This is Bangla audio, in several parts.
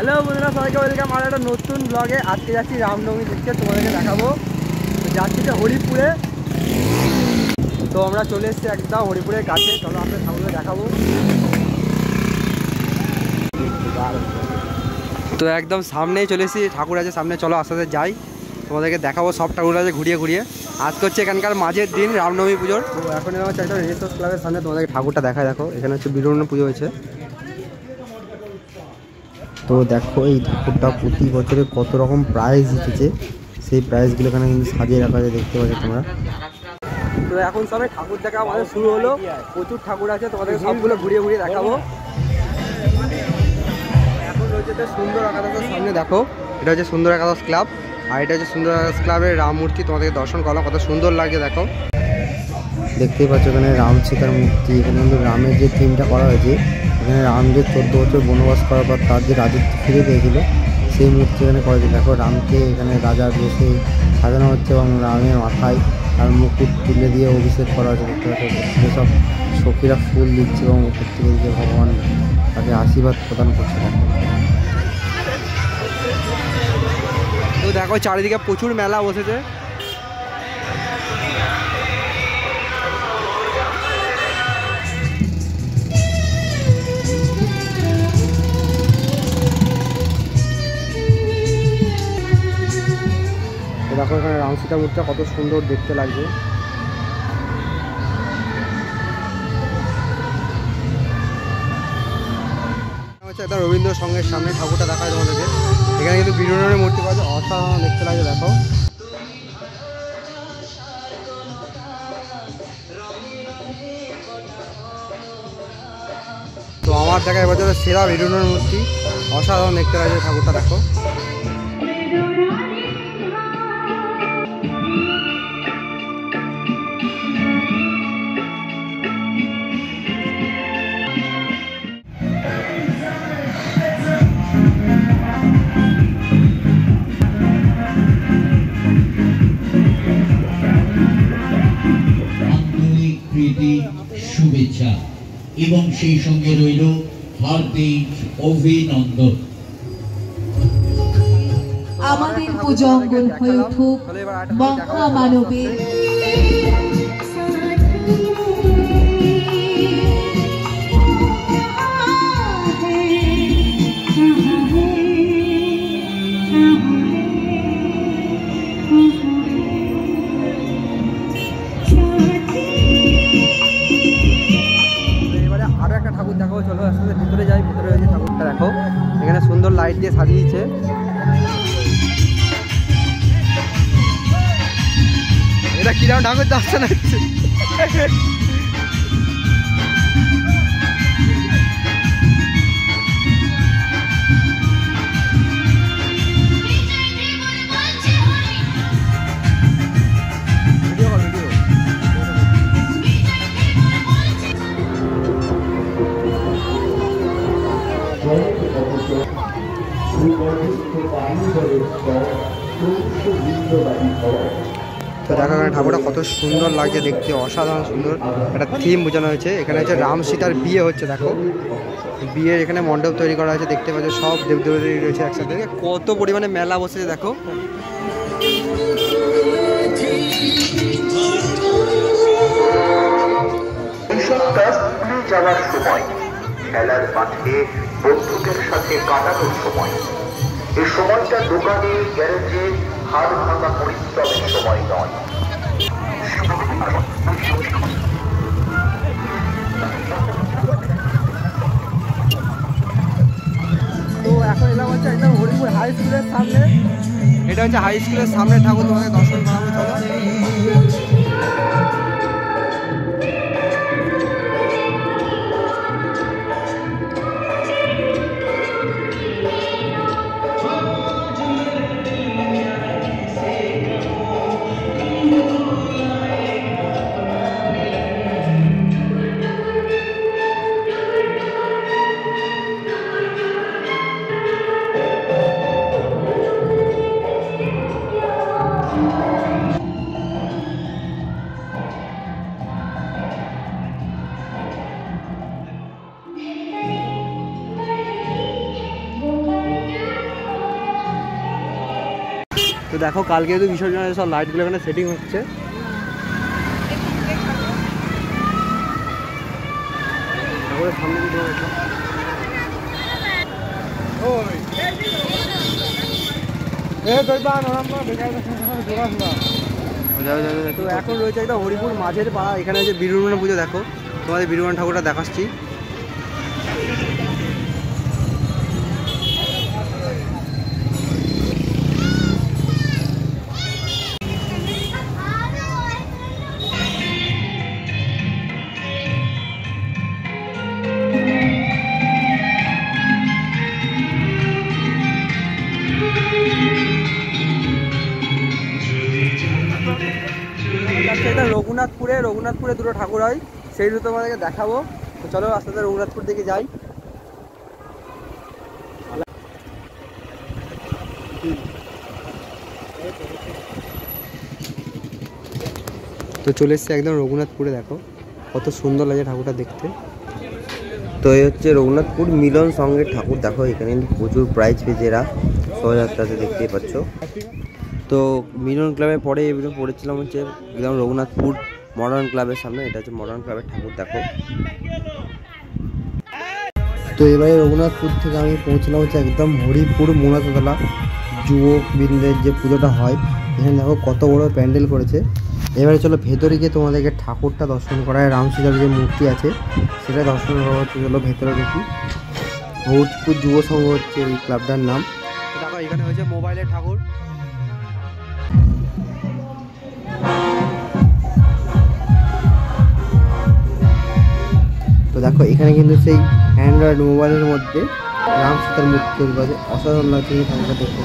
হ্যালো বন্ধুরা, সবাইকে ওয়েলকাম আর একটা নতুন ব্লগে। আজকে যাচ্ছি রামনবমী দেখতে, তোমাদেরকে দেখাবো। যাচ্ছি যে হরিপুরে। তো আমরা চলে এসেছি একদম হরিপুরের কাছে। চলো আপনার ঠাকুরকে দেখাবো। তো একদম সামনেই চলে এসেছি, ঠাকুর আছে সামনে। চলো আস্তে আস্তে যাই, তোমাদেরকে দেখাবো সব ঠাকুর আছে ঘুরিয়ে ঘুরিয়ে। আজকে হচ্ছে এখানকার মাঝের দিন রামনবমী পুজোর। তো এখন এলাম হচ্ছে একটা রেজিস্টার্স ক্লাবের সামনে, তোমাদেরকে ঠাকুরটা দেখায়। দেখো এখানে হচ্ছে বীরন্ন পুজো হয়েছে। তো দেখো এই ঠাকুরটা প্রতি বছরে কত রকম প্রাইজ জিতেছে, সেই প্রাইজগুলো এখানে কিন্তু সাজিয়ে রাখা আছে, দেখতে পাচ্ছ তোমরা। তো এখন সবাই ঠাকুর দেখা আমাদের শুরু হলো। প্রচুর ঠাকুর আছে, তোমাদেরকে সবগুলো ঘুরিয়ে ঘুরিয়ে দেখাবো। এখন রয়েছে তো সুন্দর একাদশের সামনে। দেখো এটা হচ্ছে সুন্দর একাদশ ক্লাব, আর এটা হচ্ছে সুন্দর একাদশ ক্লাবের রাম মূর্তি। তোমাদেরকে দর্শন করলাম, কত সুন্দর লাগছে দেখো। দেখতেই পাচ্ছ এখানে রাম সীতার মূর্তি। এখানে কিন্তু রামের যে থিমটা করা হয়েছে, এখানে রাম যে 14 বছর বনবাস করার পর তার যে রাজত্ব ফিরে পেয়েছিল, সেই মূর্তি এখানে করেছে। দেখো রামকে এখানে রাজার বেশে সাজানো হচ্ছে এবং রামের মাথায় তার মুকুট তুলে দিয়ে অভিষেক করা হচ্ছে। দেখতে পাচ্ছ সব সখীরা ফুল দিচ্ছে এবং উপর থেকে দিকে ভগবান তাকে আশীর্বাদ প্রদান করছে। তো দেখো চারিদিকে প্রচুর মেলা বসেছে। দেখো এখানে রাম সীতা মূর্তিটা কত সুন্দর দেখতে লাগছে। হচ্ছে একটা রবীন্দ্র সঙ্গের সামনে ঠাকুরটা দেখায় তোমাদেরকে। এখানে কিন্তু বীরন্নের মূর্তি পাওয়া যায়, অসাধারণ দেখতে লাগে। দেখো তো আমার দেখা এবছরের সেরা বীরন্নের মূর্তি, অসাধারণ দেখতে লাগে ঠাকুরটা। দেখো শুভেচ্ছা এবং সেই সঙ্গে রইল হার্দিক অভিনন্দন। আমাদের পূজঙ্গল হয়ে উঠুক মহামানবের ঠাকুর দেখো। চলো আসলে ভিতরে যাই। ভিতরে রয়েছে ঠাকুরটা দেখো, এখানে সুন্দর লাইট দিয়ে সাজিয়েছে। এটা কিরকম ঠাকুর দর্শন হচ্ছে। তো দেখো এখানে ঠাকুরটা কত সুন্দর লাগছে দেখতে, অসাধারণ সুন্দর একটা থিম বোঝানো হয়েছে। এখানে হচ্ছে রাম সীতার বিয়ে হচ্ছে। দেখো বিয়ের এখানে মণ্ডপ তৈরি করা হয়েছে, দেখতে পাচ্ছ সব দেবদেবী রয়েছে একসাথে। কত পরিমাণে মেলা বসেছে দেখো। যাওয়ার সময়, খেলার মাঠে বন্ধুদের সাথে কাটানোর সময়, এই সময়টা দোকানে গ্যারেজে হাড় ভাঙা পরিশ্রমের সময় নয়। তো এখন এলাম হচ্ছে একদম হরিপুর হাই স্কুলের সামনে। এটা হচ্ছে হাই স্কুলের সামনে ঠাকুর, তোমাকে দর্শন করাবো। চলো তো দেখো কালকে যেহেতু বিসর্জনের সব লাইটগুলো এখানে সেটিং হচ্ছে। সামনে তো এখন রয়েছে একটা হরিপুর মাঝের পাড়া, এখানে হচ্ছে বীরুমান পুজো। দেখো তোমাদের বীরুমান ঠাকুরটা দেখাচ্ছি। এটা রঘুনাথপুরে দুটো ঠাকুর হয়, সেই দুটো তোমাদেরকে দেখাবো। তো চলো আস্তে আস্তে রঘুনাথপুর দিকে যাই। তো চলে এসছে একদম রঘুনাথপুরে। দেখো কত সুন্দর লাগে ঠাকুরটা দেখতে। তো এই হচ্ছে রঘুনাথপুর মিলন সঙ্গের ঠাকুর। দেখো এখানে কিন্তু প্রচুর প্রাইজ পেয়েছে এরা, শোভাযাত্রাতে দেখতেই পাচ্ছ। তো মিলন ক্লাবে পরে এগুলো পড়েছিলাম হচ্ছে একদম রঘুনাথপুর মডার্ন ক্লাবের সামনে। এটা হচ্ছে মডার্ন ক্লাবের ঠাকুর। দেখো তো এবারে রঘুনাথপুর থেকে আমি পৌঁছলাম হচ্ছে একদম হরিপুর মোনাতলা যুবক বৃন্দের যে পুজোটা হয়। এখানে দেখো কত বড় প্যান্ডেল করেছে। এবারে চলো ভেতরে গিয়ে তোমাদেরকে ঠাকুরটা দর্শন করায়, রাম সীতার যে মূর্তি আছে সেটা দর্শন করা হচ্ছে। চলো ভেতরে দেখি। হরিপুর যুব সংঘ হচ্ছে এই ক্লাবটার নাম। দেখো এখানে হচ্ছে মোবাইলের ঠাকুর। তো দেখো এখানে কিন্তু সেই অ্যান্ড্রয়েড মোবাইলের মধ্যে রাম সীতার মূর্তি তৈরি করেছে। অসাধারণ লাগছে এই ঠাকুরটা দেখতে।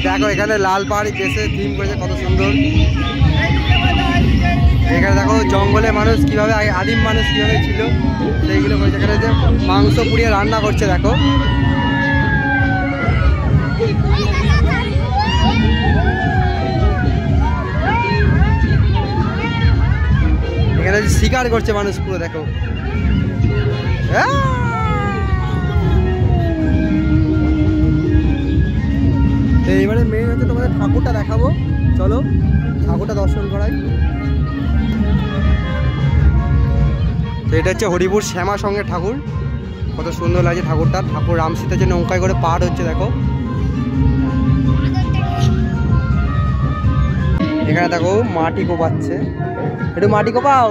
দেখো এখানে লাল পাহাড়ি দেশে থিম করেছে, কত সুন্দর। এখানে দেখো জঙ্গলে মানুষ কিভাবে, আদিম মানুষ কিভাবে ছিল সেইগুলো করেছে। এখানে যে মাংস পুড়িয়ে রান্না করছে দেখো। এখানে শিকার করছে মানুষ পুরো। দেখো এইবারে মেইন হচ্ছে তোমাদের ঠাকুরটা দেখাবো। চলো ঠাকুরটা দর্শন করাই। তো এটা হচ্ছে হরিপুর শ্যামা সঙ্গের ঠাকুর। কত সুন্দর লাগছে ঠাকুরটা। ঠাকুর রাম সীতা যে নৌকায় করে পার হচ্ছে দেখো। এখানে দেখো মাটি কোপাচ্ছে, একটু মাটি কোপাও।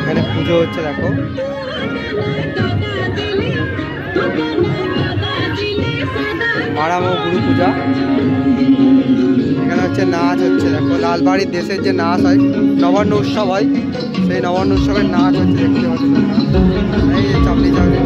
এখানে পুজো হচ্ছে দেখো। মারামো গুরু পূজা। এখানে হচ্ছে নাচ হচ্ছে দেখো, লালবাড়ির দেশের যে নাচ হয়, নবান্ন উৎসব হয়, সেই নবান্ন উৎসবের নাচ হচ্ছে দেখতে পাচ্ছি। এই যে চাপলি চাপলি।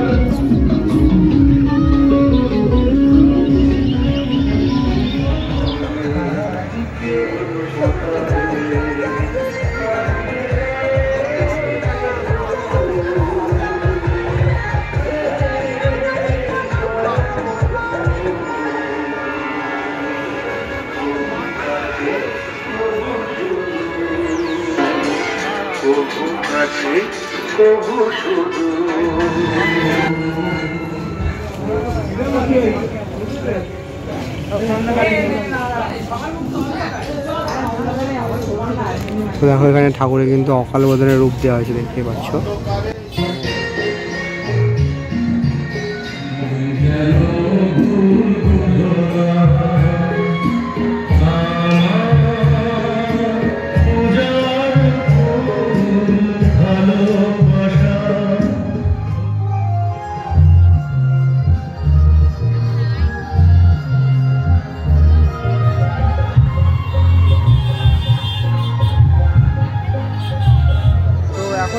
তো দেখো এখানে ঠাকুরের কিন্তু অকাল বোধনের রূপ দেওয়া হয়েছে, দেখতে পাচ্ছ।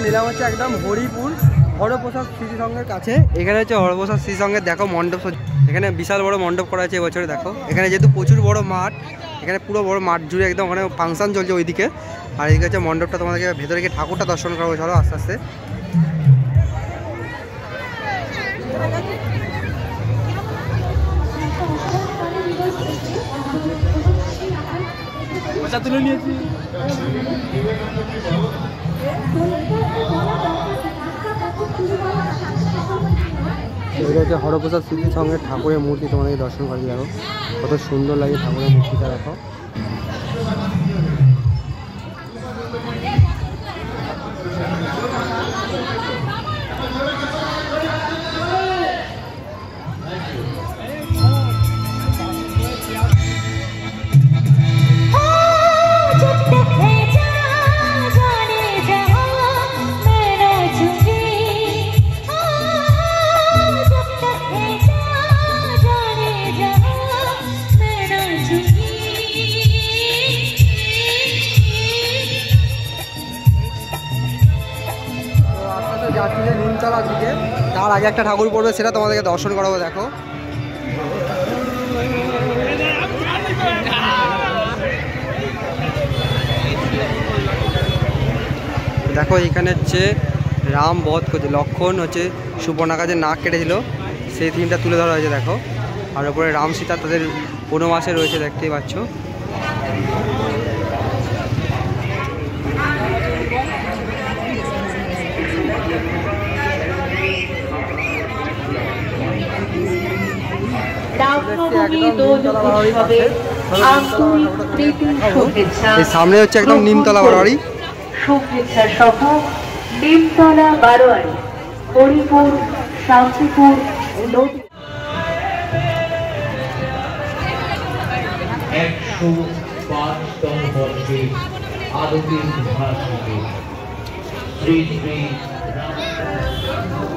এলাম হচ্ছে একদম হরিপুর হরপ্রসাদ স্মৃতি সংঘের কাছে। এখানে হচ্ছে হরপ্রসাদ স্মৃতি সংঘের দেখো মণ্ডপ, এখানে বিশাল বড় মণ্ডপ করা আছে এবছরে। দেখো এখানে যেহেতু প্রচুর বড় মাঠ, এখানে পুরো বড় মাঠ জুড়ে একদম ওখানে ফাংশন চলছে ওইদিকে। আর এদিকে হচ্ছে মণ্ডপটা, তোমাদেরকে ভেতরে গিয়ে ঠাকুরটা দর্শন করাবো, চলো আস্তে আস্তে। তুলে নিয়েছি। এটা হচ্ছে হরপ্রসাদ স্মৃতির সঙ্গে ঠাকুরের মূর্তি, তোমাদেরকে দর্শন করি। দেখো কত সুন্দর লাগে ঠাকুরের মূর্তিটা, দেখো। নিমতলার দিকে, তার আগে একটা ঠাকুর পড়বে, সেটা তোমাদেরকে দর্শন করাবো। দেখো দেখো এইখানে হচ্ছে রাম বধ করছে, লক্ষণ হচ্ছে সুবর্ণাকে যে নাক কেটেছিল সেই থিমটা তুলে ধরা হয়েছে। দেখো আর ওপরে রাম সীতা তাদের বনবাসে রয়েছে, দেখতেই পাচ্ছ। সামনে হচ্ছে একদম নিমতলা বারোয়ারি। শুভেচ্ছা সহ নিমতলা বারোয়ারি, হরিপুর, শান্তিপুর, নদী। 105তম বর্ষে আলোকের ভাষণে শ্রী শ্রী।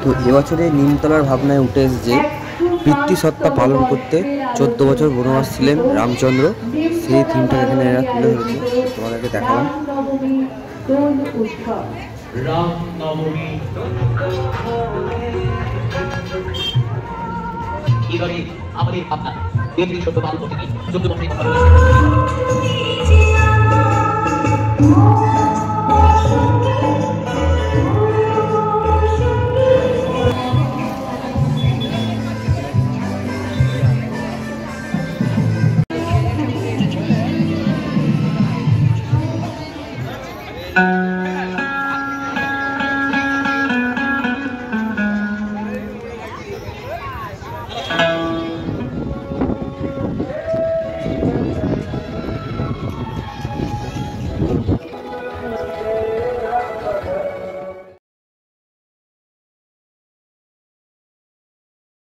তো এবছরে নিমতলার ভাবনায় উঠে এসেছে পিতৃসত্তা পালন করতে 14 বছর বনবাস ছিলেন রামচন্দ্র, সেই থিমটা এখানে এরা তুলে ধরেছে, তোমাদেরকে দেখালাম। রামনবমী এবারে আমাদের ভাবনা পিতৃসত্তা পালন করতে 14 বছর